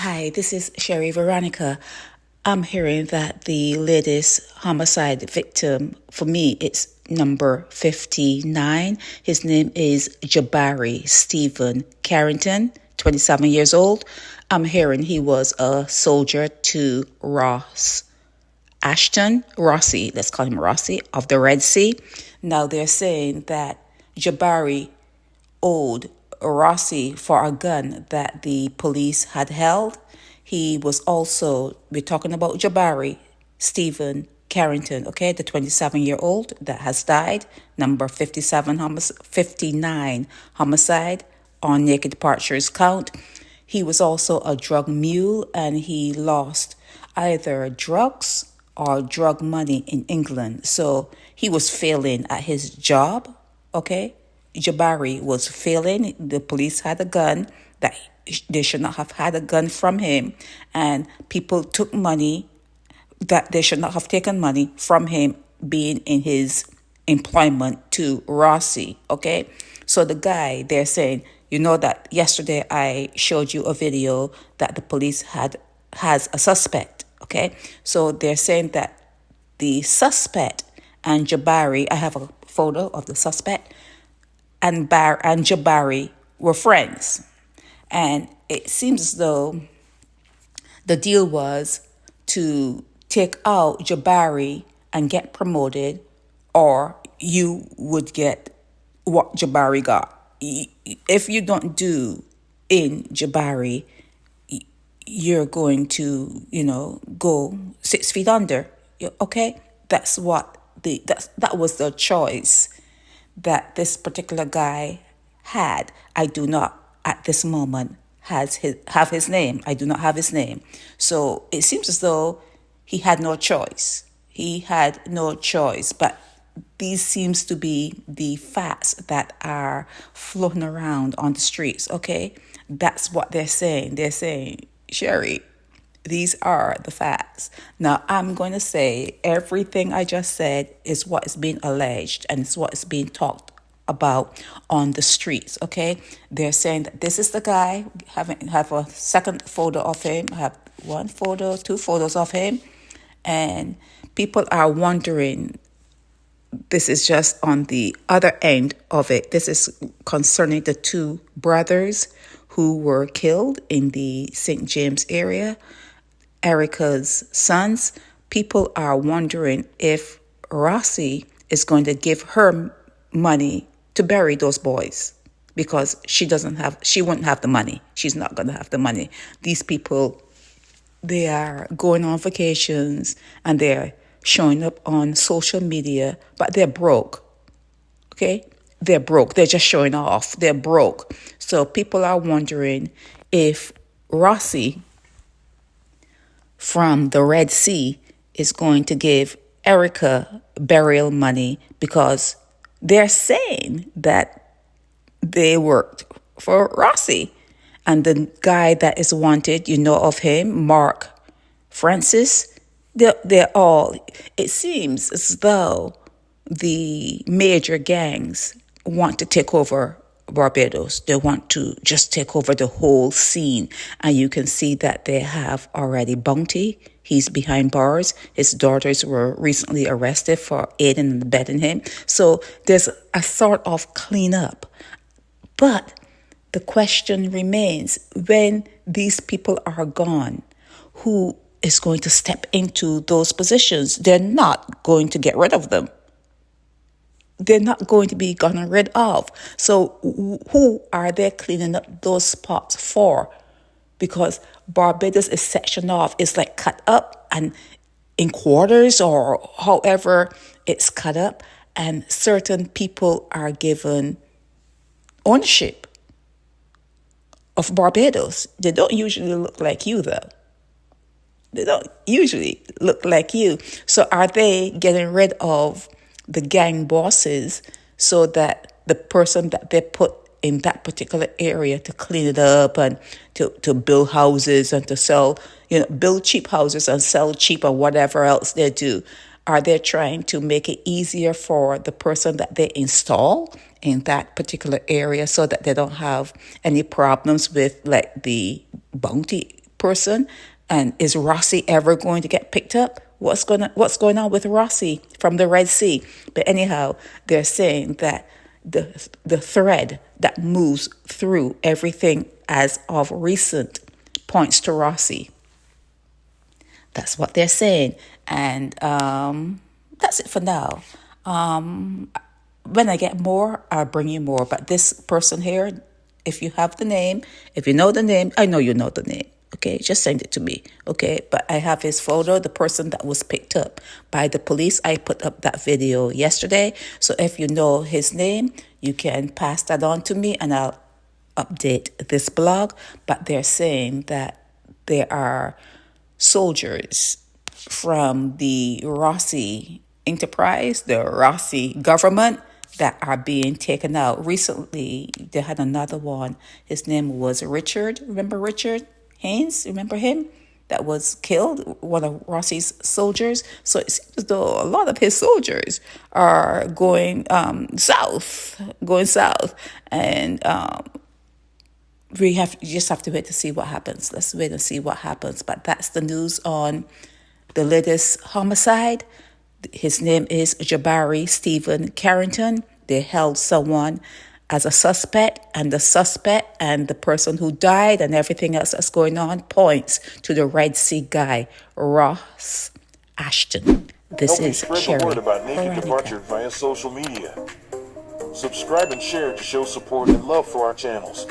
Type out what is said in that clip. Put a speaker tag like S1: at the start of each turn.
S1: Hi, this is Sherry Veronica. I'm hearing that the latest homicide victim, for me, it's number 59. His name is Jabarry Stephen Carrington, 27 years old. I'm hearing he was a soldier to Rossi, let's call him Rossi, of the Red Sea. Now they're saying that Jabarry owed Rossi for a gun that the police had held. He was also, we're talking about Jabarry Stephen Carrington, okay, the 27-year-old that has died, number 59 homicide on naked departures count. He was also a drug mule and he lost either drugs or drug money in England. So he was failing at his job, okay? Jabarry was failing. The police had a gun that they should not have had a gun from him, and people took money that they should not have taken money from him being in his employment to Rossi, okay? So the guy, they're saying, that yesterday I showed you a video that the police has a suspect, okay? So they're saying that the suspect and Jabarry, I have a photo of the suspect, and Jabarry were friends. And it seems as though the deal was to take out Jabarry and get promoted, or you would get what Jabarry got. If you don't do in Jabarry, you're going to, go 6 feet under. Okay? That was the choice that this particular guy had. I do not at this moment have his name. I do not have his name. So it seems as though he had no choice. But these seems to be the facts that are floating around on the streets, okay? That's what they're saying. They're saying, Sherry, these are the facts. Now, I'm going to say everything I just said is what is being alleged and it's what is being talked about on the streets, okay? They're saying that this is the guy. Have a second photo of him. I have one photo, two photos of him. And people are wondering, this is just on the other end of it. This is concerning the two brothers who were killed in the St. James area, Erica's sons. People are wondering if Rossi is going to give her money to bury those boys, because she wouldn't have the money. She's not going to have the money. These people, they are going on vacations and they're showing up on social media, but they're broke. Okay? They're broke. They're just showing off. They're broke. So people are wondering if Rossi from the Red Sea is going to give Erica burial money, because they're saying that they worked for Rossi. And the guy that is wanted, of him, Mark Francis, they're all, it seems as though the major gangs want to take over Barbados. They want to just take over the whole scene. And you can see that they have already Bounty. He's behind bars. His daughters were recently arrested for aiding and abetting him. So there's a sort of cleanup. But the question remains, when these people are gone, who is going to step into those positions? They're not going to get rid of them. They're not going to be gotten rid of. So who are they cleaning up those spots for? Because Barbados is sectioned off. It's like cut up and in quarters, or however it's cut up. And certain people are given ownership of Barbados. They don't usually look like you, though. They don't usually look like you. So are they getting rid of the gang bosses so that the person that they put in that particular area to clean it up and to build houses and to sell, build cheap houses and sell cheap or whatever else they do, are they trying to make it easier for the person that they install in that particular area so that they don't have any problems with like the bounty person. And is Rossi ever going to get picked up? What's going on with Rossi from the Red Sea? But anyhow, they're saying that the thread that moves through everything as of recent points to Rossi. That's what they're saying. And that's it for now. When I get more, I'll bring you more. But this person here, if you have the name, if you know the name, I know you know the name. Okay, just send it to me. Okay, but I have his photo, the person that was picked up by the police. I put up that video yesterday. So if you know his name, you can pass that on to me and I'll update this blog. But they're saying that there are soldiers from the Rossi enterprise, the Rossi government, that are being taken out. Recently, they had another one. His name was Richard. Remember Richard Haynes? Remember him? That was killed, one of Rossi's soldiers. So it seems as though a lot of his soldiers are going south, and you just have to wait to see what happens. Let's wait and see what happens. But that's the news on the latest homicide. His name is Jabarry Stephen Carrington. They held someone as a suspect, and the suspect and the person who died and everything else that's going on points to the Red Sea guy, Ross Ashton. This is
S2: spread
S1: Sherry
S2: the word about Naked
S1: Veronica.
S2: Departure via social media. Subscribe and share to show support and love for our channels.